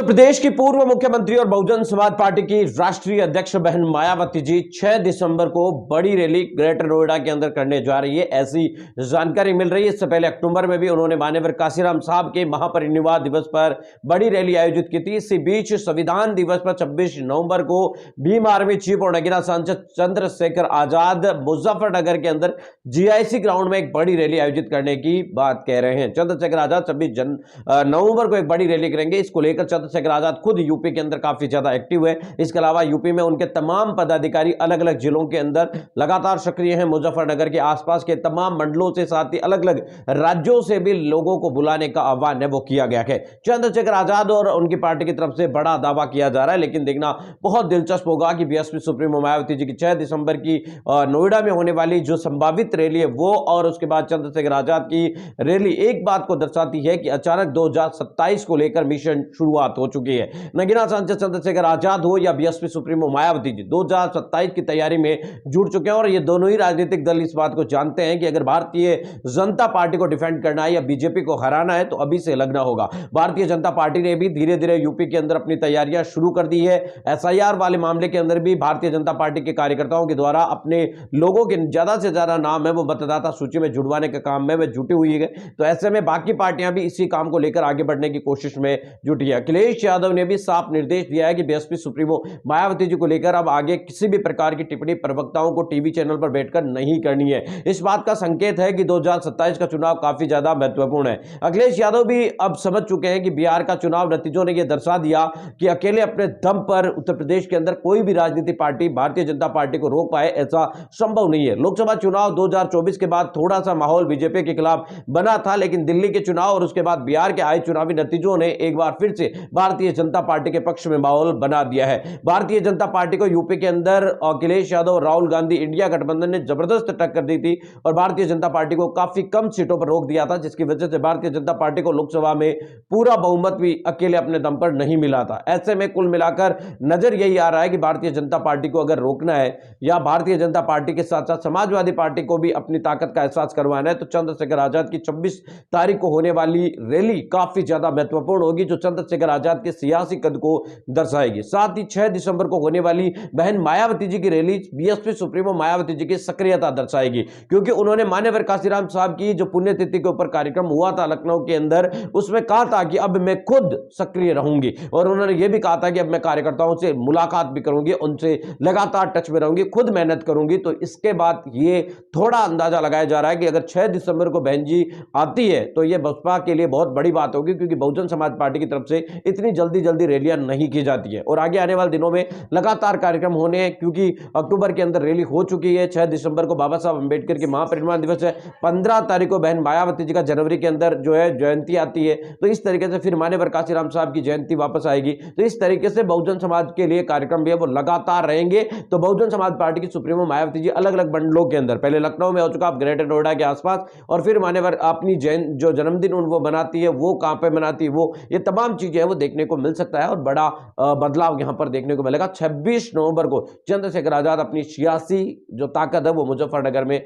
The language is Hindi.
प्रदेश की पूर्व मुख्यमंत्री और बहुजन समाज पार्टी की राष्ट्रीय अध्यक्ष बहन मायावती जी 6 दिसंबर को बड़ी रैली ग्रेटर नोएडा के अंदर करने जा रही है, ऐसी जानकारी मिल रही है। इससे पहले अक्टूबर में भी उन्होंने मान्यवर काशीराम साहब के महापरिनिर्वाण दिवस पर बड़ी रैली आयोजित की थी। इसी बीच संविधान दिवस पर 26 नवंबर को भीम आर्मी चीफ और नगीना सांसद चंद्रशेखर आजाद मुजफ्फरनगर के अंदर जीआईसी ग्राउंड में एक बड़ी रैली आयोजित करने की बात कह रहे हैं। चंद्रशेखर आजाद 26 नवंबर को एक बड़ी रैली करेंगे। इसको लेकर चंद्रशेखर आजाद खुद यूपी के अंदर काफी ज्यादा एक्टिव है। इसके अलावा यूपी में उनके तमाम पदाधिकारी अलग अलग जिलों के अंदर लगातार सक्रिय हैं। मुजफ्फरनगर के आसपास के तमाम मंडलों से, साथ ही अलग अलग राज्यों से भी लोगों को बुलाने का आह्वान है वो किया गया है। चंद्रशेखर आजाद और उनकी पार्टी की तरफ से बड़ा दावा किया जा रहा है, लेकिन देखना बहुत दिलचस्प होगा कि बीएसपी सुप्रीमो मायावती जी की 6 दिसंबर की नोएडा में होने वाली जो संभावित रैली है वो और उसके बाद चंद्रशेखर आजाद की रैली एक बात को दर्शाती है कि अचानक 2027 को लेकर मिशन शुरुआत हो चुकी है। नगीना सांसद चंद्रशेखर आजाद हो या बीएसपी सुप्रीमो मायावती जी 2027 की तैयारी में जुट चुके हैं और ये दोनों ही राजनीतिक दल इस बात को जानते हैं कि अगर भारतीय जनता पार्टी को डिफेंड करना है या बीजेपी को हराना है तो अभी से लगना होगा। भारतीय जनता पार्टी ने भी धीरे धीरे यूपी के अंदर अपनी तैयारियां शुरू कर दी है। एसआईआर वाले मामले के अंदर भी भारतीय जनता पार्टी के कार्यकर्ताओं के द्वारा अपने लोगों के ज्यादा से ज्यादा नाम है वो मतदाता सूची में जुड़वाने के काम में वे जुटी हुई है। तो ऐसे में बाकी पार्टियां भी इसी काम को लेकर आगे बढ़ने की कोशिश में जुटी है। अखिलेश यादव ने भी साफ निर्देश दिया है कि बीएसपी सुप्रीमो मायावती जी को लेकर अब आगे किसी भी प्रकार की टिप्पणी प्रवक्ताओं को टीवी चैनल पर बैठकर नहीं करनी है। इस बात का संकेत है कि 2027 का चुनाव काफी ज्यादा महत्वपूर्ण है। अखिलेश यादव भी अब समझ चुके हैं कि बिहार का चुनाव नतीजों ने यह दर्शा दिया कि अकेले अपने दम पर उत्तर प्रदेश के अंदर कोई भी राजनीतिक पार्टी भारतीय जनता पार्टी को रोक पाए ऐसा संभव नहीं है। लोकसभा चुनाव 2024 के बाद थोड़ा सा माहौल बीजेपी के खिलाफ बना था, लेकिन दिल्ली के चुनाव और उसके बाद बिहार के आए चुनावी नतीजों ने एक बार फिर से भारतीय जनता पार्टी के पक्ष में माहौल बना दिया है। भारतीय जनता पार्टी को यूपी के अंदर अखिलेश यादव और राहुल गांधी इंडिया गठबंधन ने जबरदस्त टक्कर दी थी और भारतीय जनता पार्टी को काफी कम सीटों पर रोक दिया था, जिसकी वजह से भारतीय जनता पार्टी को लोकसभा में पूरा बहुमत भी अकेले अपने दम पर नहीं मिला था। ऐसे में कुल मिलाकर नजर यही आ रहा है कि भारतीय जनता पार्टी को अगर रोकना है या भारतीय जनता पार्टी के साथ साथ समाजवादी पार्टी को भी अपनी ताकत का एहसास करवाना है तो चंद्रशेखर आजाद की 26 तारीख को होने वाली रैली काफी ज्यादा महत्वपूर्ण होगी, जो चंद्रशेखर आजाद के सियासी कद को दर्शाएगी। साथ ही 6 दिसंबर को होने वाली बहन मायावती जी की rally BSP supremo Mayawati ji की सक्रियता दर्शाएगी, क्योंकि उन्होंने मान्यवर काशीराम साहब की जो पुण्यतिथि के ऊपर कार्यक्रम हुआ था लखनऊ के अंदर, उसमें कहा था कि अब मैं खुद सक्रिय रहूंगी और उन्होंने यह भी कहा था कि अब मैं कार्यकर्ताओं से मुलाकात भी करूंगी, उनसे लगातार टच में रहूंगी, खुद मेहनत करूंगी। तो इसके बाद ये थोड़ा अंदाजा लगाया जा रहा है कि अगर 6 दिसंबर को बहन जी आती है तो यह बसपा के लिए बहुत बड़ी बात होगी, क्योंकि बहुजन समाज पार्टी की तरफ से इतनी जल्दी रैलियां नहीं की जाती है और आगे आने वाले दिनों में लगातार कार्यक्रम होने हैं, क्योंकि अक्टूबर के अंदर रैली हो चुकी है। 6 दिसंबर को बाबा साहब अंबेडकर के महापरिनिर्वाण दिवस है। 15 तारीख को बहन मायावती जी का जनवरी के अंदर जो है जयंती आती है, तो इस तरीके से फिर मान्यवर काशीराम साहब की जयंती वापस आएगी। तो इस तरीके से बहुजन समाज के लिए कार्यक्रम भी है वो लगातार रहेंगे। तो बहुजन समाज पार्टी की सुप्रीमो मायावती जी अलग अलग मंडलों के अंदर, पहले लखनऊ में हो चुका, अब ग्रेटर नोएडा के आसपास, और फिर मान्यवर अपनी जो जन्मदिन वो बनाती है वो कहां पे मनाती है, वो ये तमाम चीजें हैं वो देखने को मिल सकता है और बड़ा बदलाव यहां पर देखने को मिलेगा। 26 नवंबर को चंद्रशेखर आजाद अपनी सियासी जो ताकत है वो मुजफ्फरनगर में